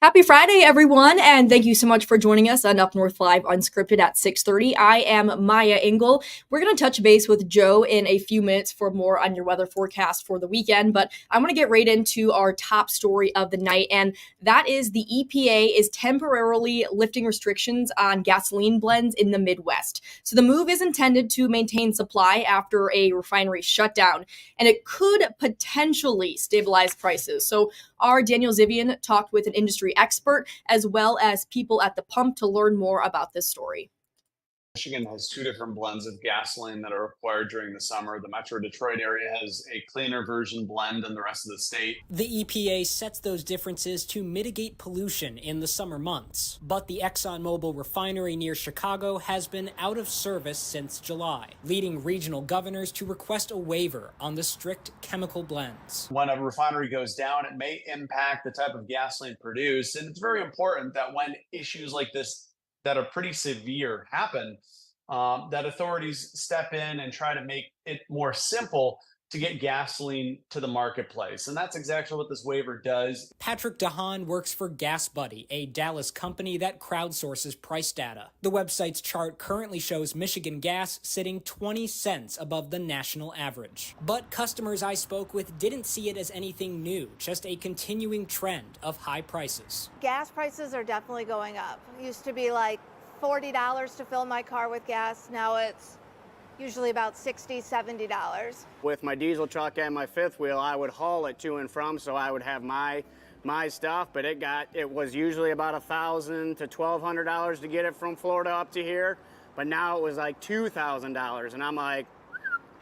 Happy Friday, everyone, and thank you so much for joining us on UpNorthLive Unscripted at 6:30. I am Maya Engel. We're going to touch base with Joe in a few minutes for more on your weather forecast for the weekend, but I want to get right into our top story of the night, and that is the EPA is temporarily lifting restrictions on gasoline blends in the Midwest. So the move is intended to maintain supply after a refinery shutdown, and it could potentially stabilize prices. So our Daniel Zivian talked with an industry expert as well as people at the pump to learn more about this story. Michigan has two different blends of gasoline that are required during the summer. The Metro Detroit area has a cleaner version blend than the rest of the state. The EPA sets those differences to mitigate pollution in the summer months. But the ExxonMobil refinery near Chicago has been out of service since July, leading regional governors to request a waiver on the strict chemical blends. When a refinery goes down, it may impact the type of gasoline produced. And it's very important that when issues like this that are pretty severe happen, that authorities step in and try to make it more simple to get gasoline to the marketplace. And that's exactly what this waiver does. Patrick DeHaan works for GasBuddy, a Dallas company that crowdsources price data. The website's chart currently shows Michigan gas sitting 20 cents above the national average. But customers I spoke with didn't see it as anything new, just a continuing trend of high prices. Gas prices are definitely going up. It used to be like $40 to fill my car with gas. Now it's usually about $60, $70. With my diesel truck and my fifth wheel, I would haul it to and from, so I would have my stuff, but it was usually about $1,000 to $1,200 to get it from Florida up to here, but now it was like $2,000, and I'm like,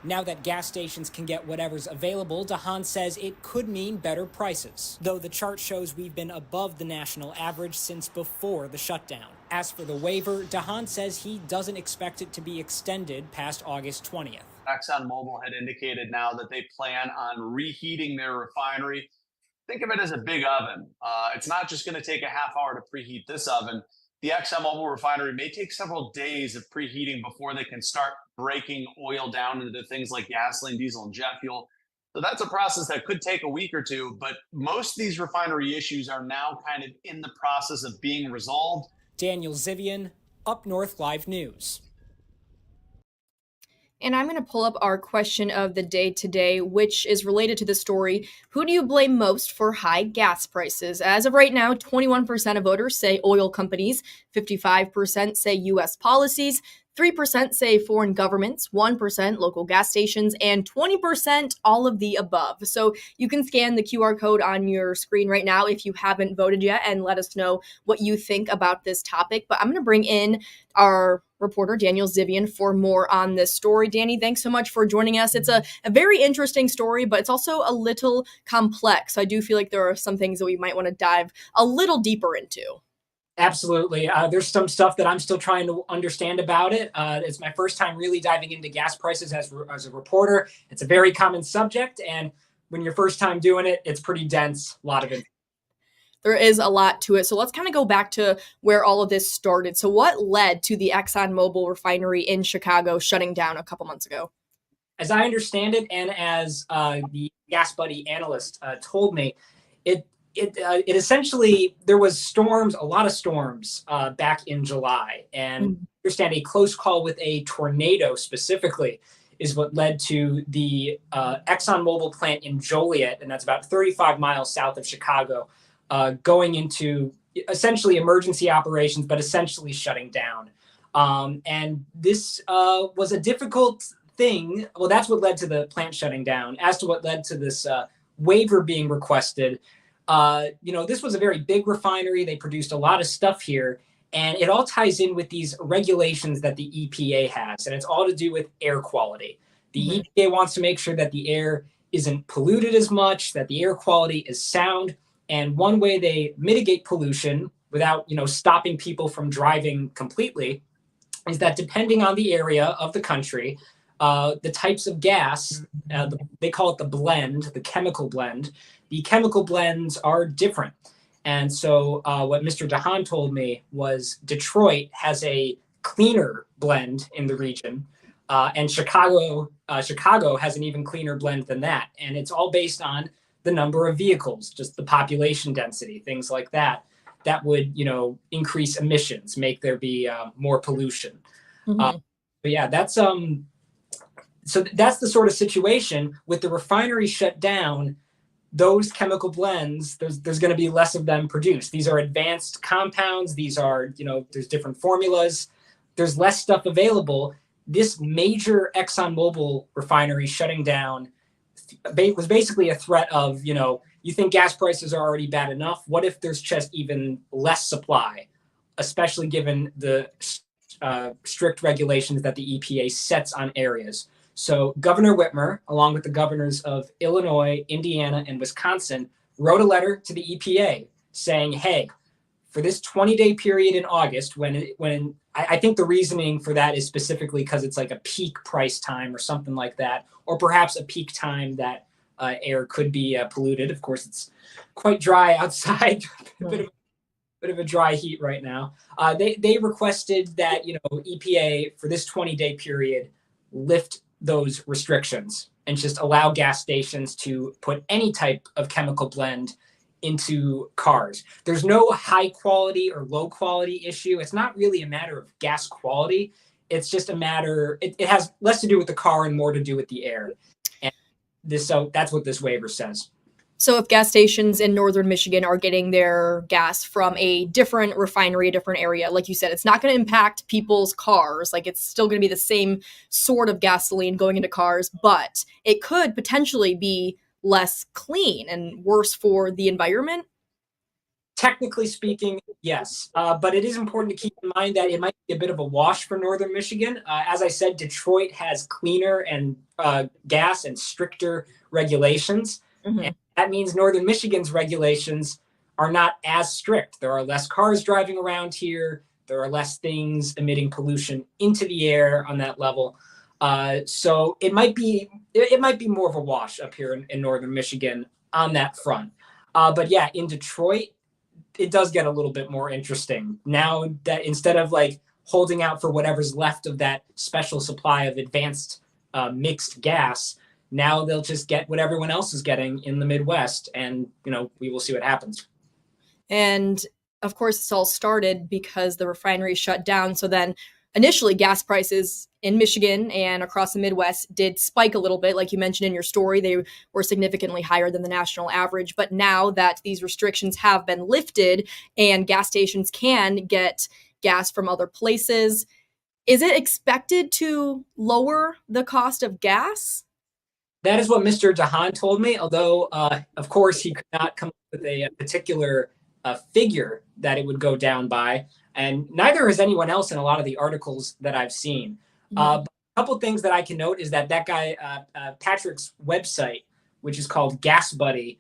now that gas stations can get whatever's available, DeHaan says it could mean better prices, though the chart shows we've been above the national average since before the shutdown. As for the waiver, DeHaan says he doesn't expect it to be extended past August 20th. ExxonMobil had indicated now that they plan on reheating their refinery. Think of it as a big oven. It's not just going to take a half hour to preheat this oven. The ExxonMobil refinery may take several days of preheating before they can start breaking oil down into things like gasoline, diesel, and jet fuel. So that's a process that could take a week or two, but most of these refinery issues are now kind of in the process of being resolved. Daniel Zivian, UpNorthLive News. And I'm going to pull up our question of the day today, which is related to the story. Who do you blame most for high gas prices? As of right now, 21% of voters say oil companies, 55% say U.S. policies, 3% say foreign governments, 1% local gas stations, and 20% all of the above. So you can scan the QR code on your screen right now if you haven't voted yet and let us know what you think about this topic. But I'm going to bring in our reporter, Daniel Zivian, for more on this story. Danny, thanks so much for joining us. It's a very interesting story, but it's also a little complex. I do feel like there are some things that we might want to dive a little deeper into. Absolutely. There's some stuff that I'm still trying to understand about it. It's my first time really diving into gas prices as a reporter. It's a very common subject, and when you're first time doing it, it's pretty dense, a lot of it. There is a lot to it. So let's kind of go back to where all of this started. So what led to the ExxonMobil refinery in Chicago shutting down a couple months ago? As I understand it, and as the GasBuddy analyst told me, it essentially, there was a lot of storms back in July, and I understand a close call with a tornado specifically is what led to the ExxonMobil plant in Joliet, and that's about 35 miles south of Chicago, going into essentially emergency operations, but essentially shutting down. And this was a difficult thing. Well, that's what led to the plant shutting down. As to what led to this waiver being requested, this was a very big refinery. They produced a lot of stuff here, and it all ties in with these regulations that the EPA has, and it's all to do with air quality. The EPA wants to make sure that the air isn't polluted as much, that the air quality is sound, and one way they mitigate pollution without, stopping people from driving completely is that depending on the area of the country, the types of gas, they call it the blend, the chemical blend. The chemical blends are different. And so what Mr. DeHaan told me was Detroit has a cleaner blend in the region, and Chicago has an even cleaner blend than that. And it's all based on the number of vehicles, just the population density, things like that. that would, increase emissions, make there be more pollution. Mm-hmm. But yeah, that's so that's the sort of situation with the refinery shut down. Those chemical blends, there's going to be less of them produced. These are advanced compounds. These are, there's different formulas. There's less stuff available. This major ExxonMobil refinery shutting down was basically a threat of, you think gas prices are already bad enough. What if there's just even less supply, especially given the strict regulations that the EPA sets on areas? So Governor Whitmer, along with the governors of Illinois, Indiana, and Wisconsin, wrote a letter to the EPA saying, hey, for this 20-day period in August, when I think the reasoning for that is specifically because it's like a peak price time or something like that, or perhaps a peak time that air could be polluted. Of course, it's quite dry outside, a bit of a dry heat right now. They requested that, EPA for this 20-day period lift those restrictions and just allow gas stations to put any type of chemical blend into cars. There's no high quality or low quality issue. It's not really a matter of gas quality. It's just a matter, it has less to do with the car and more to do with the air. And so that's what this waiver says. So if gas stations in northern Michigan are getting their gas from a different refinery, a different area, like you said, it's not going to impact people's cars. Like it's still going to be the same sort of gasoline going into cars, but it could potentially be less clean and worse for the environment. Technically speaking, yes. But it is important to keep in mind that it might be a bit of a wash for northern Michigan. As I said, Detroit has cleaner and gas and stricter regulations. Mm-hmm. And that means northern Michigan's regulations are not as strict. There are less cars driving around here. There are less things emitting pollution into the air on that level. So it might be more of a wash up here in northern Michigan on that front. But yeah, in Detroit, it does get a little bit more interesting now that instead of like holding out for whatever's left of that special supply of advanced mixed gas, now they'll just get what everyone else is getting in the Midwest, and we will see what happens. And of course, this all started because the refinery shut down. So then initially gas prices in Michigan and across the Midwest did spike a little bit. Like you mentioned in your story, they were significantly higher than the national average. But now that these restrictions have been lifted and gas stations can get gas from other places, is it expected to lower the cost of gas? That is what Mr. Dahan told me, although, of course, he could not come up with a particular figure that it would go down by. And neither has anyone else in a lot of the articles that I've seen. But a couple things that I can note is that guy, Patrick's website, which is called Gas Buddy,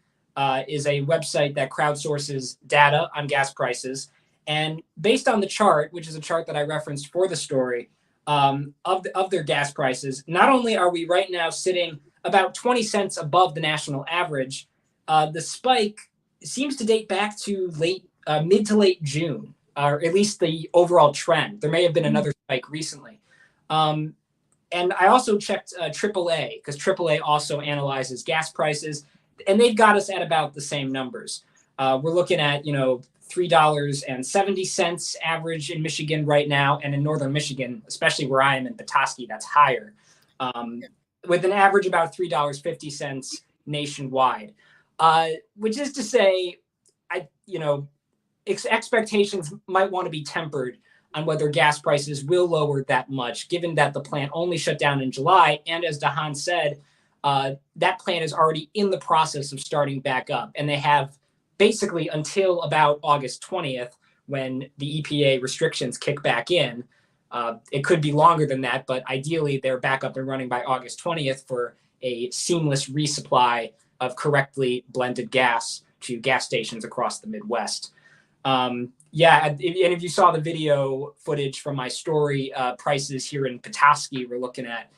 is a website that crowdsources data on gas prices. And based on the chart, which is a chart that I referenced for the story, of their gas prices, not only are we right now sitting about 20 cents above the national average, the spike seems to date back to mid to late June, or at least the overall trend. There may have been another spike recently. And I also checked AAA, because AAA also analyzes gas prices, and they've got us at about the same numbers. We're looking at, $3.70 average in Michigan right now, and in northern Michigan, especially where I am in Petoskey, that's higher, with an average about $3.50 nationwide, which is to say, expectations might want to be tempered on whether gas prices will lower that much, given that the plant only shut down in July. And as Dahan said, that plant is already in the process of starting back up. And they have basically until about August 20th, when the EPA restrictions kick back in. It could be longer than that, but ideally they're back up and running by August 20th for a seamless resupply of correctly blended gas to gas stations across the Midwest. And if you saw the video footage from my story, prices here in Petoskey, we're looking at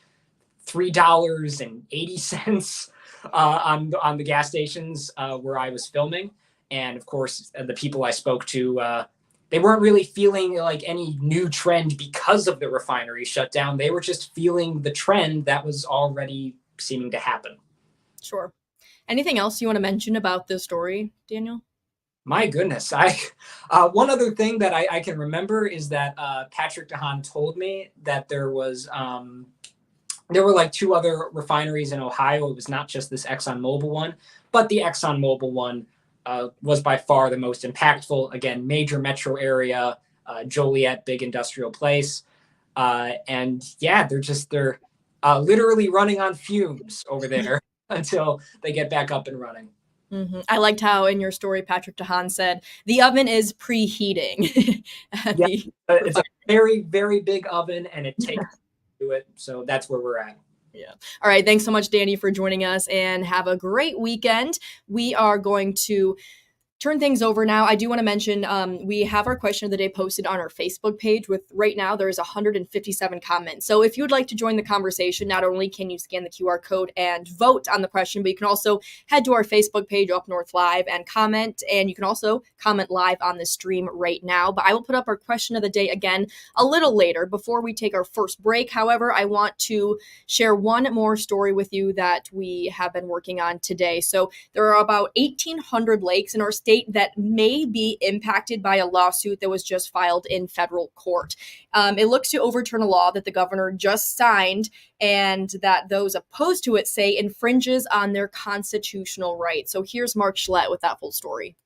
$3.80 on the gas stations where I was filming. And of course, the people I spoke to, they weren't really feeling like any new trend because of the refinery shutdown. They were just feeling the trend that was already seeming to happen. Sure. Anything else you want to mention about this story, Daniel? My goodness. One other thing that I can remember is that Patrick DeHaan told me that there were like two other refineries in Ohio. It was not just this ExxonMobil one, but the ExxonMobil one was by far the most impactful. Again, major metro area, Joliet, big industrial place. And yeah, they're literally running on fumes over there until they get back up and running. I liked how in your story, Patrick DeHaan said the oven is preheating. At Yeah, the it's a very, very big oven and it takes to do it. So that's where we're at. Yeah. All right. Thanks so much, Danny, for joining us, and have a great weekend. We are going to turn things over now. I do want to mention we have our question of the day posted on our Facebook page. With right now, there's 157 comments. So if you would like to join the conversation, not only can you scan the QR code and vote on the question, but you can also head to our Facebook page, Up North Live, and comment. And you can also comment live on the stream right now. But I will put up our question of the day again a little later before we take our first break. However, I want to share one more story with you that we have been working on today. So there are about 1,800 lakes in our state that may be impacted by a lawsuit that was just filed in federal court. It looks to overturn a law that the governor just signed and that those opposed to it say infringes on their constitutional rights. So here's Mark Schlett with that full story.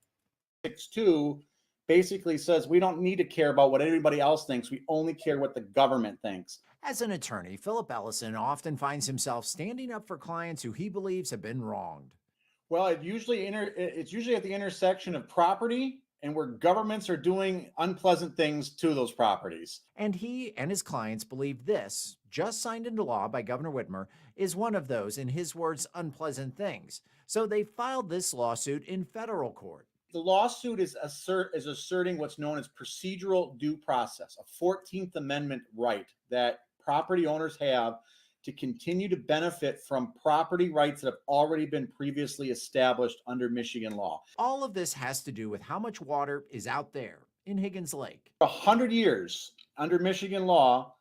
6.2 basically says we don't need to care about what anybody else thinks. We only care what the government thinks. As an attorney, Philip Ellison often finds himself standing up for clients who he believes have been wronged. Well, it's usually at the intersection of property and where governments are doing unpleasant things to those properties. And he and his clients believe this, just signed into law by Governor Whitmer, is one of those, in his words, unpleasant things. So they filed this lawsuit in federal court. The lawsuit is asserting what's known as procedural due process, a 14th Amendment right that property owners have to continue to benefit from property rights that have already been previously established under Michigan law. All of this has to do with how much water is out there in Higgins Lake. 100 years under Michigan law,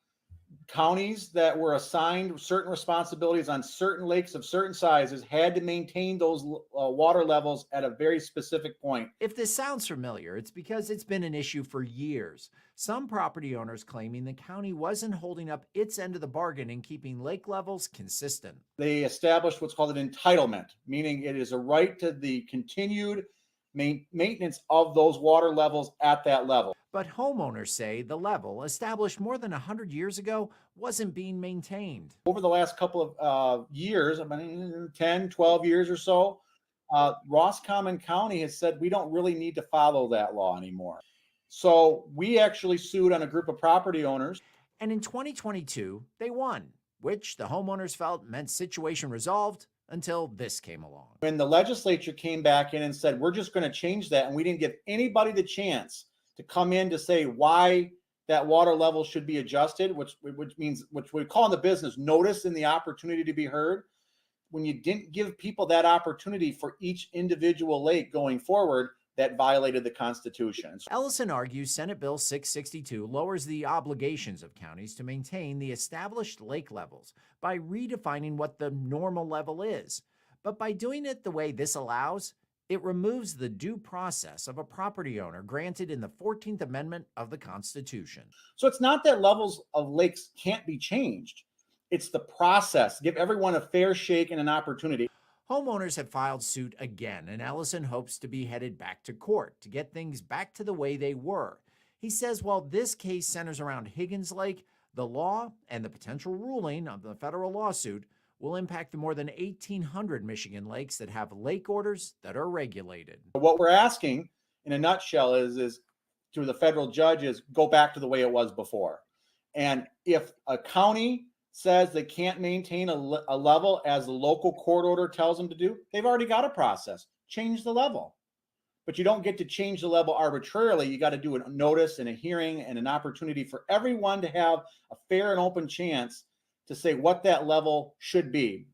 counties that were assigned certain responsibilities on certain lakes of certain sizes had to maintain those water levels at a very specific point. If this sounds familiar, it's because it's been an issue for years. Some property owners claiming the county wasn't holding up its end of the bargain in keeping lake levels consistent. They established what's called an entitlement, meaning it is a right to the continued maintenance of those water levels at that level. But homeowners say the level, established more than 100 years ago, wasn't being maintained. Over the last couple of years, I mean, 10, 12 years or so, Roscommon County has said we don't really need to follow that law anymore. So we actually sued on a group of property owners. And in 2022, they won, which the homeowners felt meant situation resolved until this came along. When the legislature came back in and said, we're just going to change that, and we didn't give anybody the chance to come in to say why that water level should be adjusted, which we call in the business notice and the opportunity to be heard. When you didn't give people that opportunity for each individual lake going forward, that violated the Constitution. Ellison argues Senate Bill 662 lowers the obligations of counties to maintain the established lake levels by redefining what the normal level is. But by doing it the way this allows, it removes the due process of a property owner granted in the 14th Amendment of the Constitution. So it's not that levels of lakes can't be changed. It's the process. Give everyone a fair shake and an opportunity. Homeowners have filed suit again, and Ellison hopes to be headed back to court to get things back to the way they were. He says while this case centers around Higgins Lake, the law and the potential ruling of the federal lawsuit will impact the more than 1,800 Michigan lakes that have lake orders that are regulated. What we're asking in a nutshell is to the federal judges, go back to the way it was before. And if a county says they can't maintain a level as the local court order tells them to do, they've already got a process. Change the level. But you don't get to change the level arbitrarily. You got to do a notice and a hearing and an opportunity for everyone to have a fair and open chance to say what that level should be.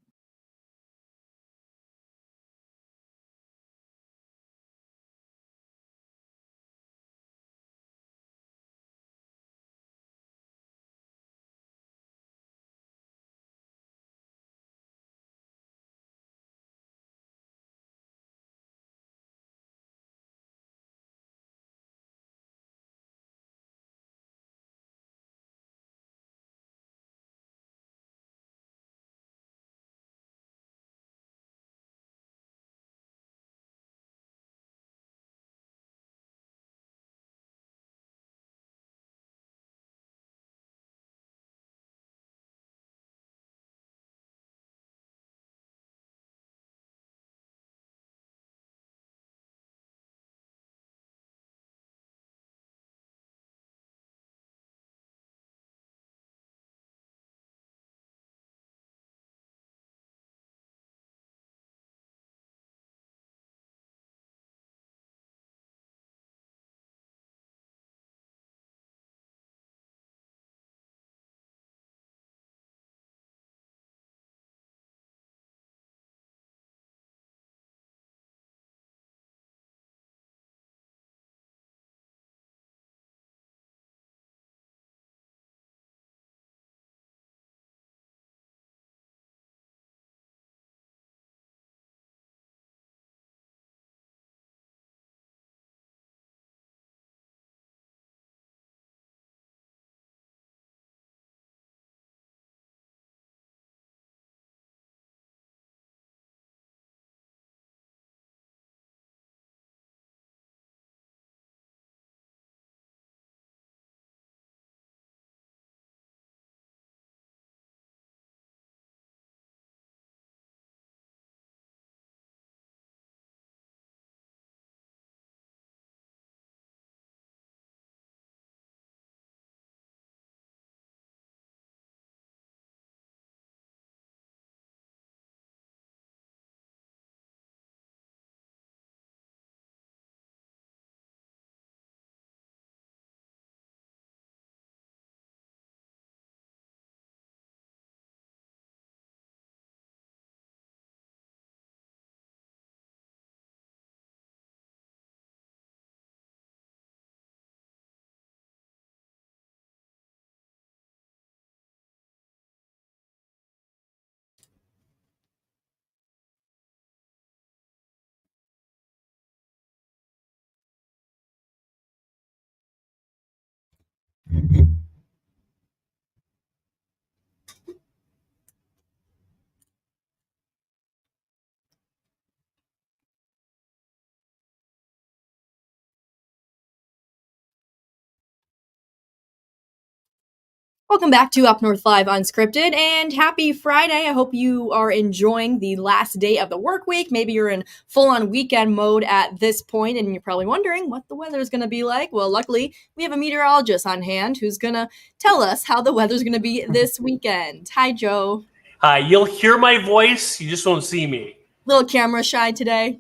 Welcome back to Up North Live Unscripted, and happy Friday. I hope you are enjoying the last day of the work week. Maybe you're in full-on weekend mode at this point, and you're probably wondering what the weather is going to be like. Well, luckily, we have a meteorologist on hand who's going to tell us how the weather's going to be this weekend. Hi, Joe. Hi, you'll hear my voice, you just won't see me. Little camera shy today.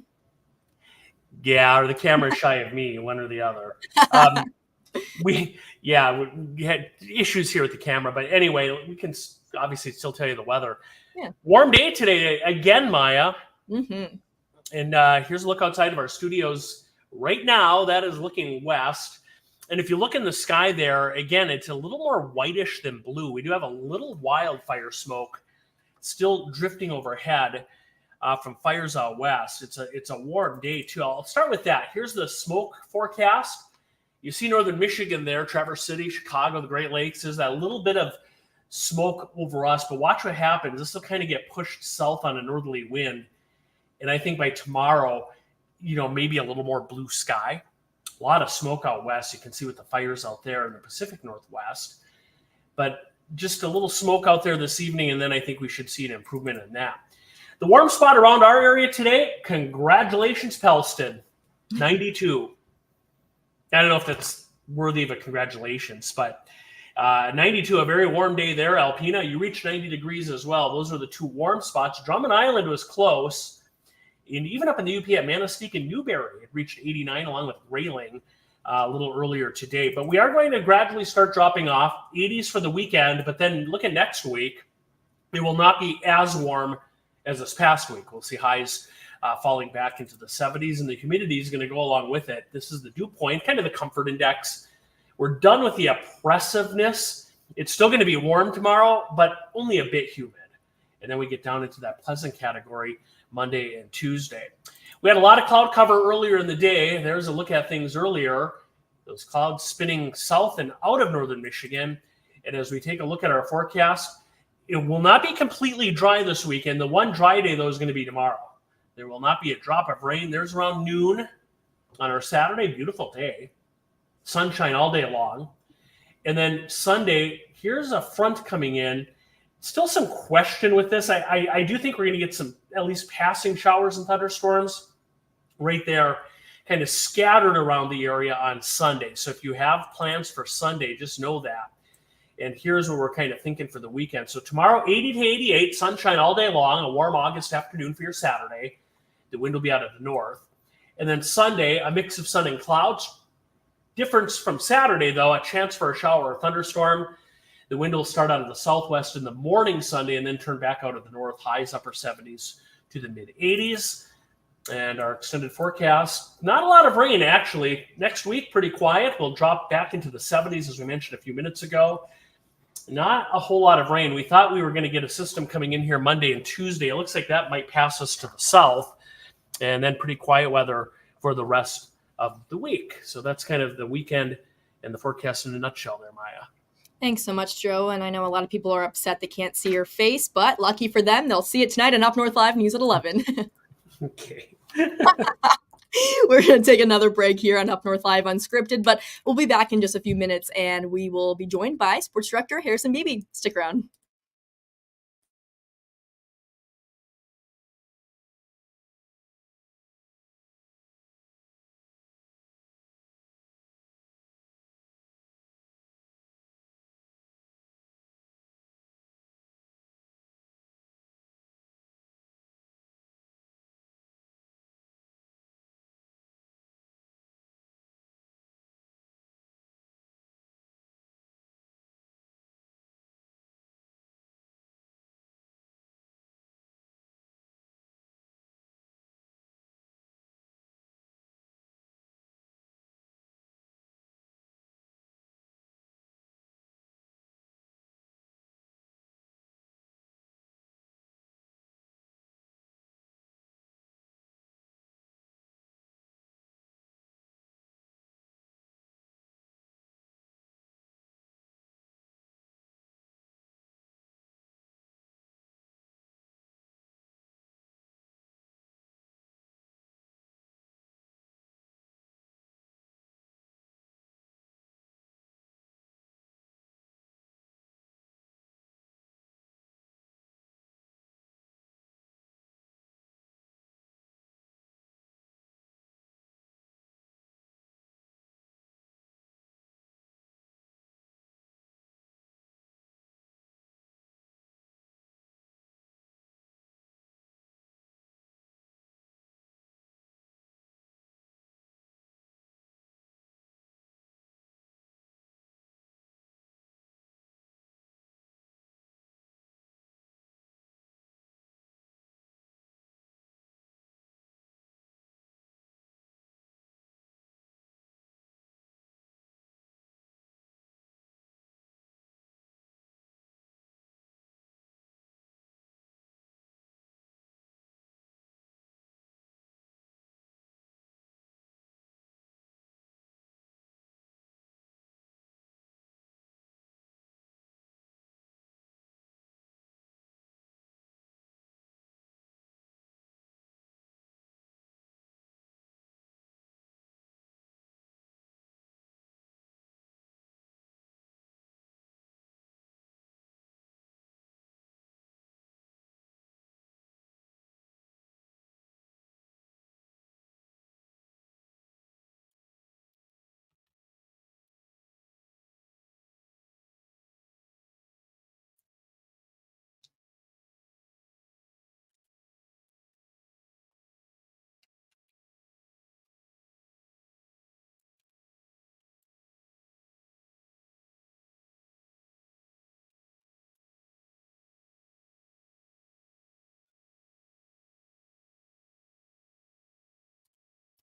Yeah, or the camera's shy of me, one or the other. We had issues here with the camera, but anyway, we can obviously still tell you the weather. Yeah. Warm day today again, Maya. Mm-hmm. And here's a look outside of our studios right now. That is looking west. And if you look in the sky there, again, it's a little more whitish than blue. We do have a little wildfire smoke still drifting overhead from fires out west. It's a warm day too. I'll start with that. Here's the smoke forecast. You see northern Michigan there, Traverse City, Chicago, the Great Lakes. There's that little bit of smoke over us, but watch what happens. This will kind of get pushed south on a northerly wind. And I think by tomorrow, maybe a little more blue sky. A lot of smoke out west. You can see with the fires out there in the Pacific Northwest. But just a little smoke out there this evening, and then I think we should see an improvement in that. The warm spot around our area today, congratulations, Pellston, 92. I don't know if that's worthy of a congratulations, but 92, a very warm day there. Alpena, you reached 90 degrees as well. Those are the two warm spots. Drummond Island was close. And even up in the UP at Manistee and Newberry, it reached 89 along with Grayling a little earlier today. But we are going to gradually start dropping off. 80s for the weekend, but then look at next week. It will not be as warm as this past week. We'll see highs falling back into the 70s, and the humidity is going to go along with it. This is the dew point, kind of the comfort index. We're done with the oppressiveness. It's still going to be warm tomorrow, but only a bit humid. And then we get down into that pleasant category Monday and Tuesday. We had a lot of cloud cover earlier in the day. There's a look at things earlier. Those clouds spinning south and out of northern Michigan. And as we take a look at our forecast, it will not be completely dry this weekend. The one dry day, though, is going to be tomorrow. There will not be a drop of rain. There's around noon on our Saturday. Beautiful day. Sunshine all day long. And then Sunday, here's a front coming in. Still some question with this. I do think we're going to get some at least passing showers and thunderstorms right there, kind of scattered around the area on Sunday. So if you have plans for Sunday, just know that. And here's what we're kind of thinking for the weekend. So tomorrow, 80 to 88, sunshine all day long, a warm August afternoon for your Saturday. The wind will be out of the north. And then Sunday, a mix of sun and clouds. Difference from Saturday, though, a chance for a shower or thunderstorm. The wind will start out of the southwest in the morning Sunday and then turn back out of the north, highs upper 70s to the mid 80s. And our extended forecast, not a lot of rain, actually. Next week, pretty quiet. We'll drop back into the 70s, as we mentioned a few minutes ago. Not a whole lot of rain. We thought we were going to get a system coming in here Monday and Tuesday. It looks like that might pass us to the south. And then pretty quiet weather for the rest of the week. So that's kind of the weekend and the forecast in a nutshell there, Maya. Thanks so much, Joe. And I know a lot of people are upset they can't see your face, but lucky for them, they'll see it tonight on Up North Live News at 11. Okay. We're going to take another break here on Up North Live Unscripted, but we'll be back in just a few minutes, and we will be joined by Sports Director Harrison Beebe. Stick around.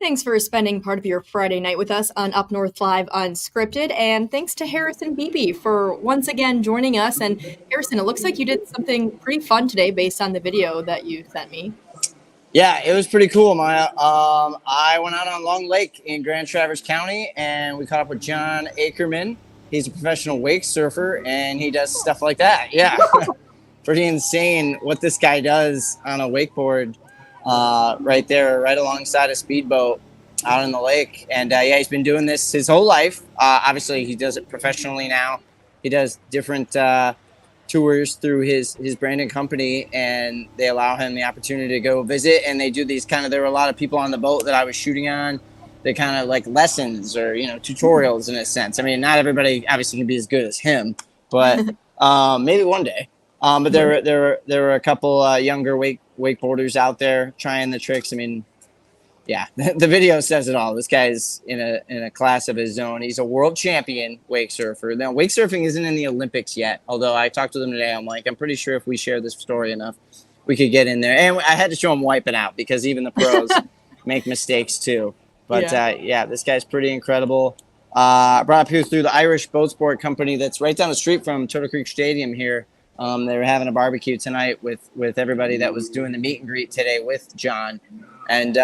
Thanks for spending part of your Friday night with us on Up North Live Unscripted. And thanks to Harrison Beebe for once again joining us. And Harrison, it looks like you did something pretty fun today based on the video that you sent me. Yeah, it was pretty cool, Maya. I went out on Long Lake in Grand Traverse County, and we caught up with John Ackerman. He's a professional wake surfer, and he does stuff like that. Yeah, pretty insane what this guy does on a wakeboard right there, right alongside a speedboat out in the lake. And yeah, he's been doing this his whole life. Obviously, he does it professionally now. He does different tours through his branding company, and they allow him the opportunity to go visit. And they do these kind of, there were a lot of people on the boat that I was shooting on. They kind of like lessons or, you know, tutorials in a sense. I mean, not everybody obviously can be as good as him, but maybe one day. But there were a couple younger wakeboarders out there trying the tricks. I mean, yeah, the video says it all. This guy's in a class of his own. He's a world champion wake surfer. Now, wake surfing isn't in the Olympics yet. Although I talked to them today, I'm like, I'm pretty sure if we share this story enough, we could get in there. And I had to show him wiping out because even the pros make mistakes too. But yeah, this guy's pretty incredible. Brought up here through the Irish Boat Sport Company that's right down the street from Turtle Creek Stadium here. They were having a barbecue tonight with everybody that was doing the meet and greet today with John. And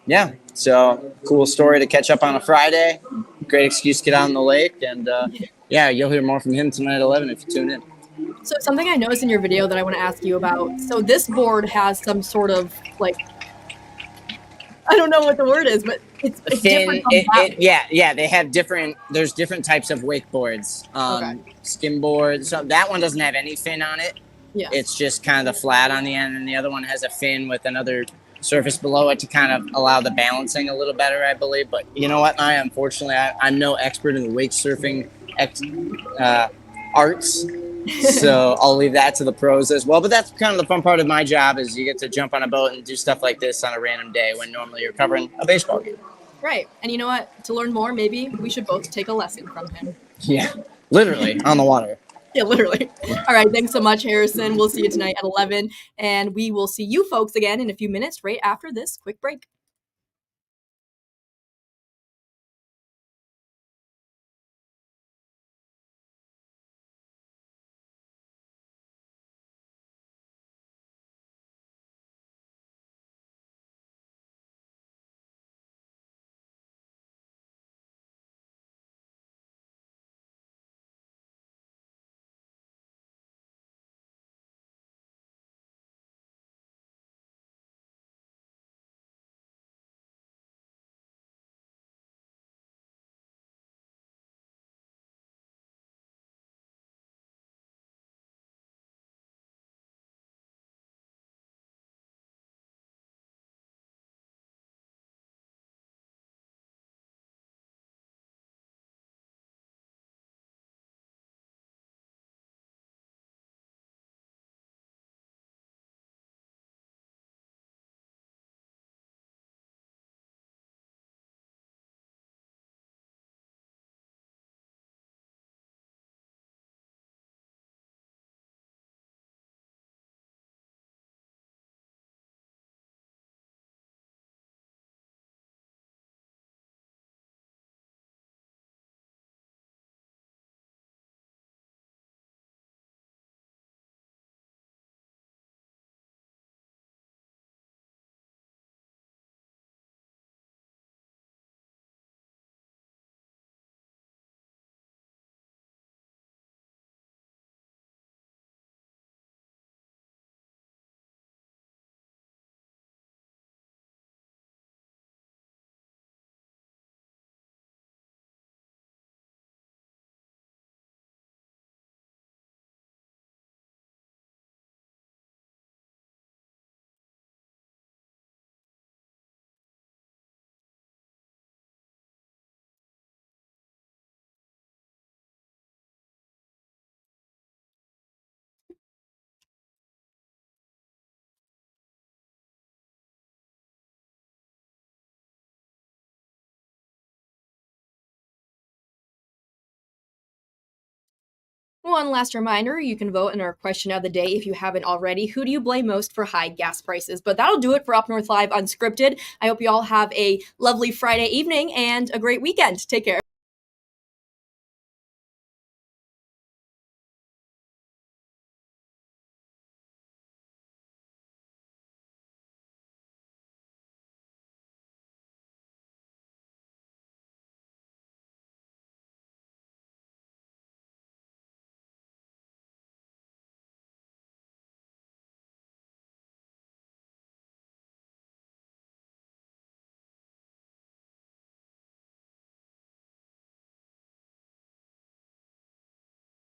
yeah, so cool story to catch up on a Friday. Great excuse to get out on the lake. And yeah, you'll hear more from him tonight at 11 if you tune in. So something I noticed in your video that I want to ask you about. So this board has some sort of like, I don't know what the word is, but it's different from that. Yeah, they have different, there's different types of wakeboards. Skim boards. So that one doesn't have any fin on it. Yeah. It's just kind of the flat on the end, and the other one has a fin with another surface below it to kind of allow the balancing a little better, I believe. But you know what, unfortunately, I'm no expert in the wake surfing arts. So I'll leave that to the pros as well. But that's kind of the fun part of my job is you get to jump on a boat and do stuff like this on a random day when normally you're covering a baseball game. Right. And you know what? To learn more, maybe we should both take a lesson from him. Yeah, literally on the water. Yeah, literally. All right. Thanks so much, Harrison. We'll see you tonight at 11. And we will see you folks again in a few minutes right after this quick break. one last reminder, you can vote in our question of the day if you haven't already. Who do you blame most for high gas prices? But that'll do it for Up North Live Unscripted. I hope you all have a lovely Friday evening and a great weekend. Take care.